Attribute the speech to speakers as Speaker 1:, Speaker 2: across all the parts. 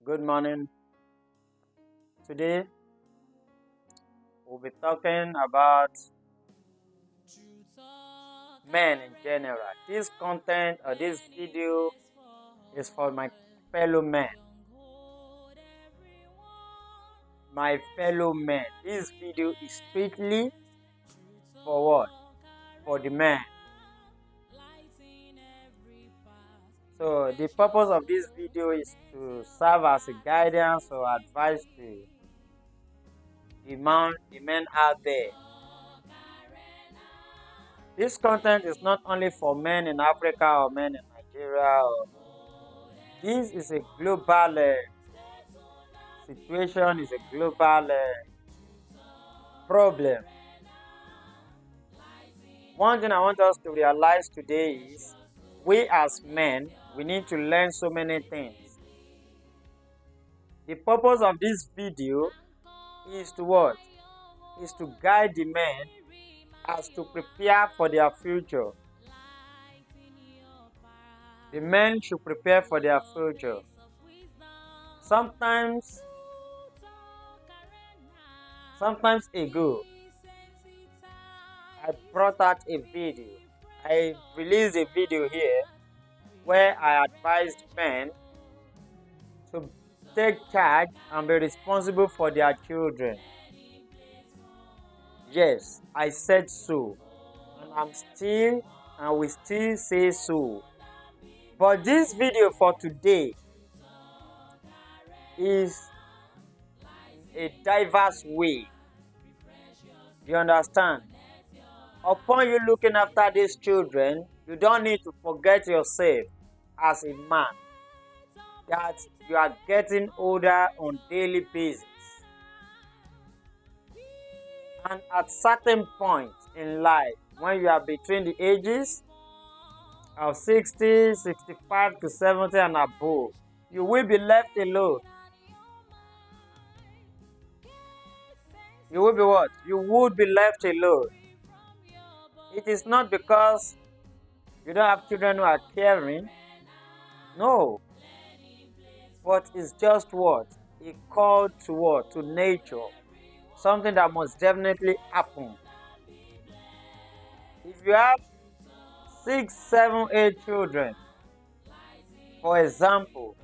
Speaker 1: Good morning. Today we'll be talking about men in general. This content or this video is for my fellow men. My fellow men. This video is strictly for what? For the men. So the purpose of this video is to serve as a guidance or advice to the men out there. This content is not only for men in Africa or men in Nigeria. This is a global situation, is a global problem. One thing I want us to realize today is we as men, we need to learn so many things. The purpose of this video is to what? Is to guide the men as to prepare for their future. The men should prepare for their future. Sometimes ago, I brought out a video. I released a video here where I advised men to take charge and be responsible for their children. Yes, I said so. And we still say so. But this video for today is a diverse way. You understand? Upon you looking after these children, you don't need to forget yourself as a man that you are getting older on daily basis. And at certain points in life, when you are between the ages of 60, 65 to 70 and above, you will be left alone. You will be what? You would be left alone. It is not because you don't have children who are caring. No. But it's just what? A call to what? To nature. Something that must definitely happen. If you have 6, 7, 8 children, for example,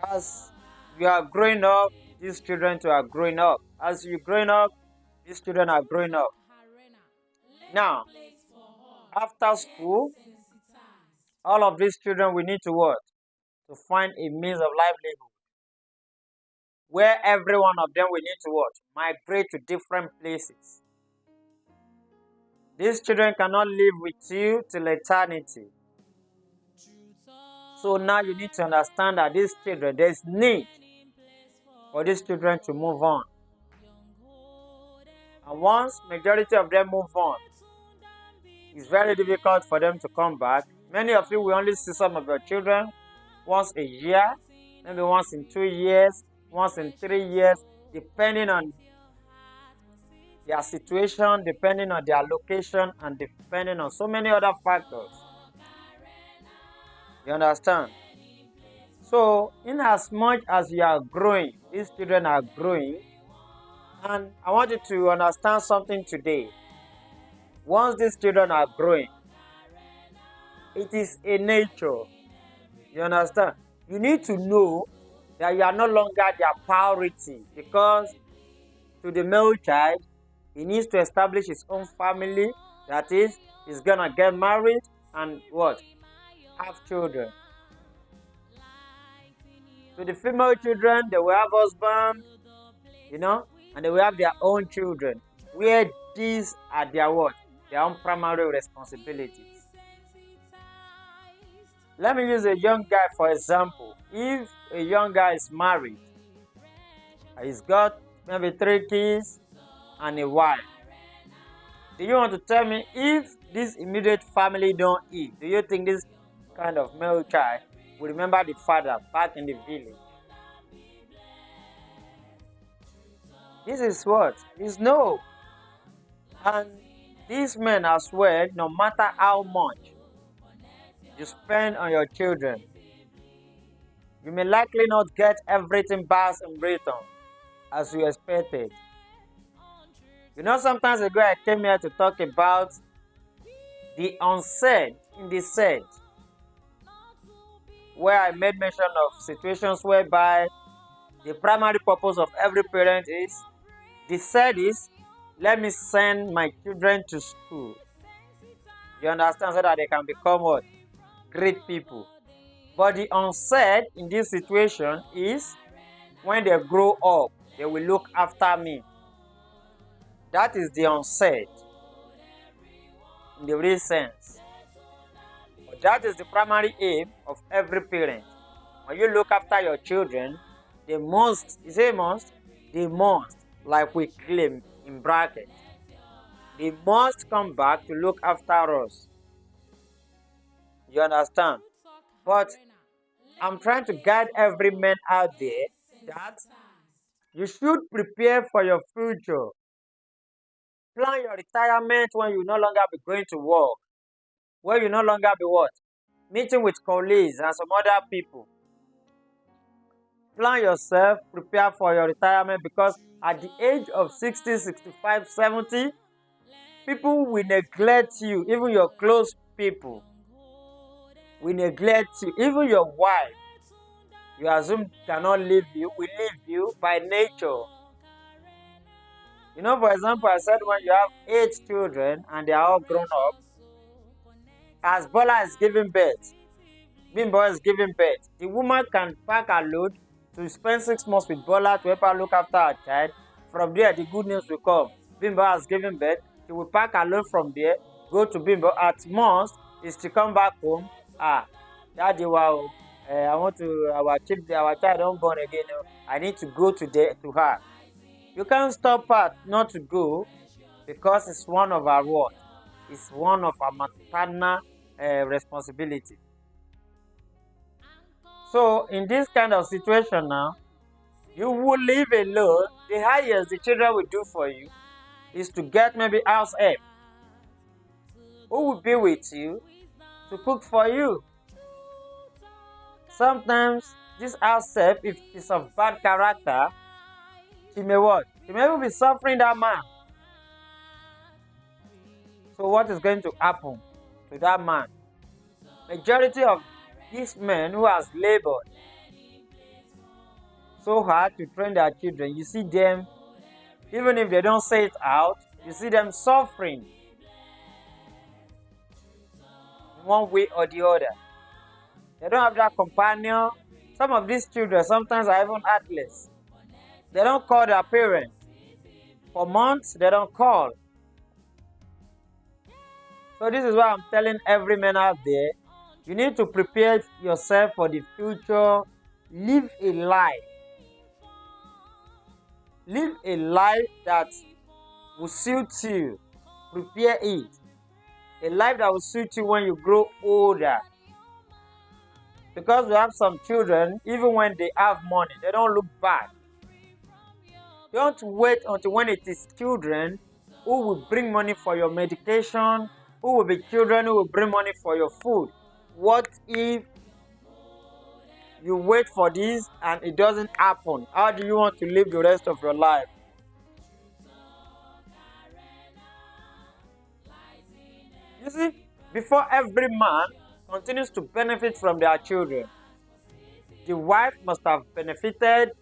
Speaker 1: as you are growing up, these children too are growing up. As you're growing up, these children are growing up. Now, after school, all of these children will need to what? To find a means of livelihood. Where every one of them will need to what? Migrate to different places. These children cannot live with you till eternity. So now you need to understand that these children, there is need for these children to move on. And once majority of them move on, it's very difficult for them to come back. Many of you will only see some of your children once a year, maybe once in 2 years, once in 3 years, depending on their situation, depending on their location, and depending on so many other factors. You understand? So, in as much as you are growing, these children are growing, and I want you to understand something today. Once these children are growing, it is a nature. You understand? You need to know that you are no longer their priority, because to the male child, he needs to establish his own family. That is, he's gonna get married and what? Have children. To the female children, they will have husband, and they will have their own children, where these are their what? Their own primary responsibilities. Let me use a young guy for example. If a young guy is married, he's got maybe 3 kids and a wife. Do you want to tell me if this immediate family don't eat, do you think this kind of male child will remember the father back in the village? This is what? Is no. And these men as well, no matter how much you spend on your children, you may likely not get everything back in return as you expected. Sometimes ago I came here to talk about the unsaid in the said, where I made mention of situations whereby the primary purpose of every parent is, the said is, let me send my children to school. You understand? So that they can become what? Great people. But the unsaid in this situation is, when they grow up, they will look after me. That is the unsaid in the real sense. But that is the primary aim of every parent. When you look after your children, they must, like we claim in brackets, they must come back to look after us. You understand? But I'm trying to guide every man out there that you should prepare for your future. Plan your retirement when you no longer be going to work. When you no longer be what? Meeting with colleagues and some other people. Plan yourself, prepare for your retirement, because at the age of 60, 65, 70, people will neglect you, even your close people will neglect you, even your wife. You assume cannot leave you, will leave you by nature. For example, I said when you have 8 children and they are all grown up, as Bola is giving birth, Bimbo is giving birth, the woman can pack her load to spend 6 months with Bola to help her look after her child. From there, the good news will come. Bimbo has given birth. She will pack her load from there, go to Bimbo. At most, is to come back home. Daddy, wow, I want to, our child don't born again. I need to go to her. You can't stop her not to go, because it's one of our what? It's one of our maternal responsibility. So in this kind of situation now, you will live alone. The highest the children will do for you is to get maybe house help, who will be with you to cook for you. Sometimes this house help, if it's of bad character, she may what? She may even be suffering that man. So what is going to happen to that man? Majority of these men who has labored so hard to train their children, you see them, even if they don't say it out, you see them suffering in one way or the other. They don't have that companion. Some of these children sometimes are even heartless. They don't call their parents. For months, they don't call. So this is why I'm telling every man out there, you need to prepare yourself for the future. Live a life. Live a life that will suit you. Prepare it. A life that will suit you when you grow older. Because we have some children, even when they have money, they don't look back. Don't wait until when it is children who will bring money for your medication, who will be children who will bring money for your food. What if you wait for this and it doesn't happen? How do you want to live the rest of your life? You see, before every man continues to benefit from their children, the wife must have benefited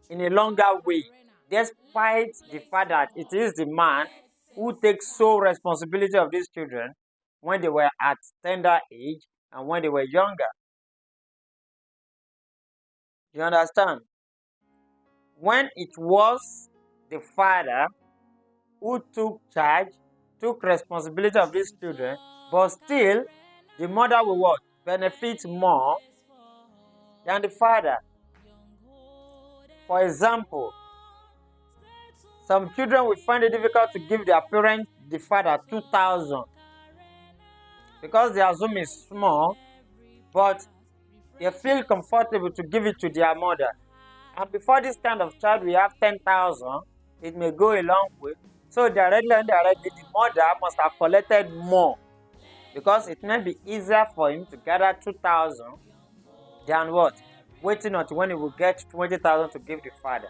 Speaker 1: in a longer way, despite the fact that it is the man who takes sole responsibility of these children when they were at tender age and when they were younger. You understand? When it was the father who took charge, took responsibility of these children, but still the mother will what? Benefit more than the father. For example, some children will find it difficult to give their parents, the father, 2,000 because their Zoom is small, but they feel comfortable to give it to their mother. And before this kind of child, we have 10,000. It may go a long way. So directly and indirectly, the mother must have collected more because it may be easier for him to gather 2,000 than what? Waiting until when he will get 20,000 to give the father.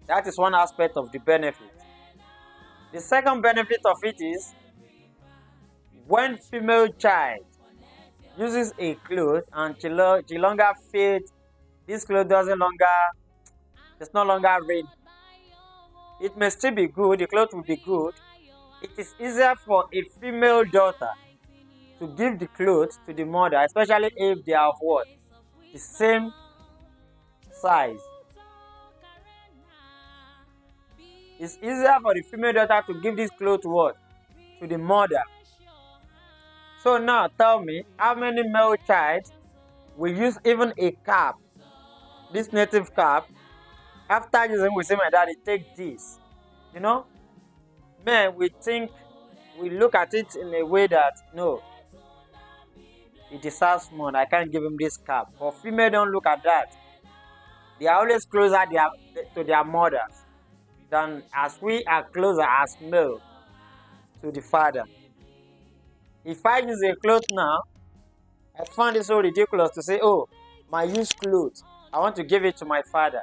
Speaker 1: That is one aspect of the benefit. The second benefit of it is when female child uses a cloth and she longer feels this cloth it's no longer rain. It may still be good, the cloth will be good. It is easier for a female daughter to give the clothes to the mother, especially if they are of what? The same size. It's easier for the female daughter to give this clothes to what? To the mother. So now tell me, how many male child will use even a cap, this native cap, after using we say my daddy take this. You know? Men, we look at it in a way that no, he deserves more. I can't give him this cap. But female don't look at that. They are always closer to their mothers than as we are closer as male to the father. If I use a cloth now, I find it so ridiculous to say, oh, my used clothes, I want to give it to my father.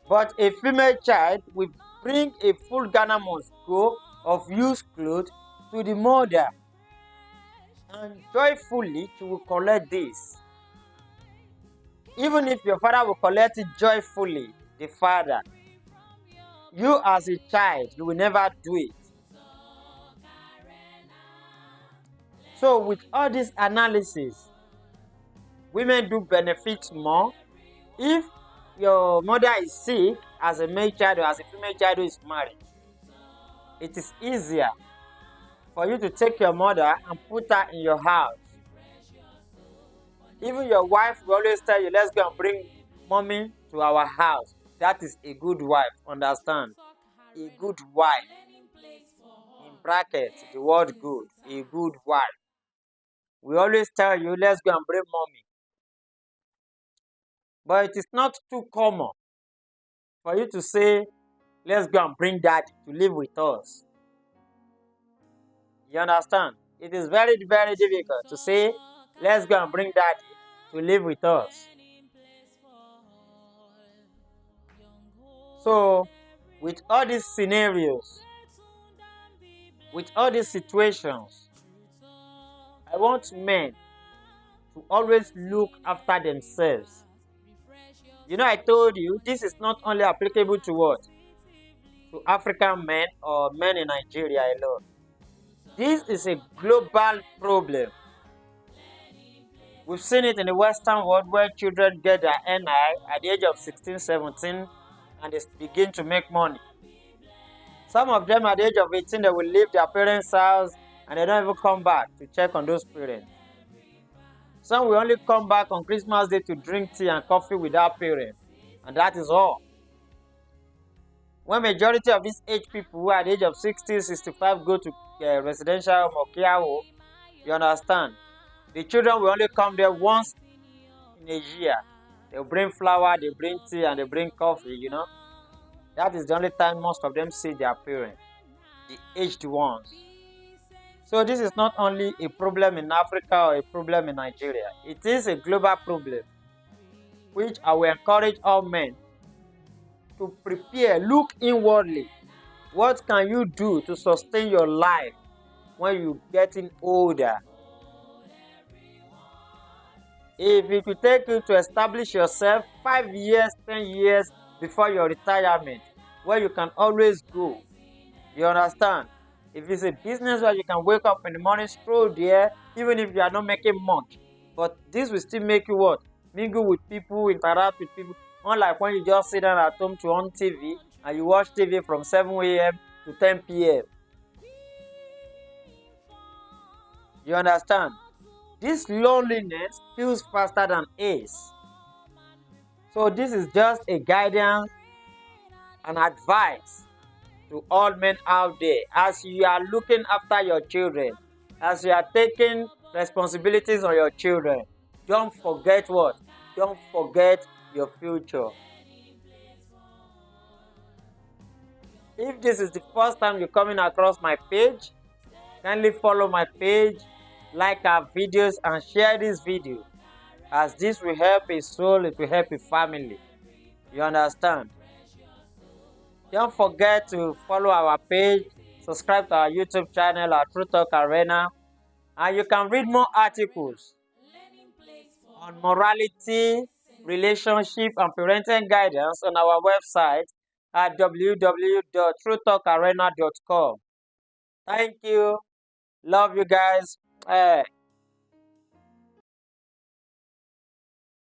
Speaker 1: But a female child will bring a full Ghana must go of used clothes to the mother, and joyfully she will collect this. Even if your father will collect it joyfully, the father, you as a child, you will never do it. So with all this analysis, women do benefit more if your mother is sick as a male child or as a female child who is married. It is easier for you to take your mother and put her in your house. Even your wife will always tell you, let's go and bring mommy to our house. That is a good wife, understand? A good wife. In brackets, the word good. A good wife. We always tell you, let's go and bring mommy. But it is not too common for you to say, let's go and bring daddy to live with us. You understand? It is very, very difficult to say, let's go and bring daddy to live with us. So, with all these scenarios, with all these situations, I want men to always look after themselves. You know, I told you this is not only applicable to what? To African men or men in Nigeria alone. This is a global problem. We've seen it in the Western world where children get their NI at the age of 16, 17 and they begin to make money. Some of them at the age of 18, they will leave their parents' house and they don't even come back to check on those parents. Some will only come back on Christmas Day to drink tea and coffee with their parents. And that is all. When majority of these age people who are at the age of 60, 65 go to residential home or care home, you understand? The children will only come there once in a year. They'll bring flour, they bring tea, and they bring coffee, you know. That is the only time most of them see their parents, the aged ones. So this is not only a problem in Africa or a problem in Nigeria. It is a global problem, which I will encourage all men to prepare, look inwardly. What can you do to sustain your life when you're getting older? If it will take you to establish yourself 5 years, 10 years before your retirement, where you can always go, you understand? If it's a business where you can wake up in the morning, stroll there, even if you are not making much, but this will still make you what? Mingle with people, interact with people. Unlike when you just sit down at home to on TV and you watch TV from 7 a.m. to 10 p.m. You understand? This loneliness kills faster than AIDS. So this is just a guidance and advice to all men out there as you are looking after your children, as you are taking responsibilities on your children. Don't forget what? Don't forget your future. If this is the first time you're coming across my page, kindly follow my page, like our videos, and share this video, as this will help a soul, it will help a family. You understand? Don't forget to follow our page, subscribe to our YouTube channel, our True Talk Arena, and you can read more articles on morality, relationship, and parenting guidance on our website at www.truetalkarena.com. Thank you. Love you guys.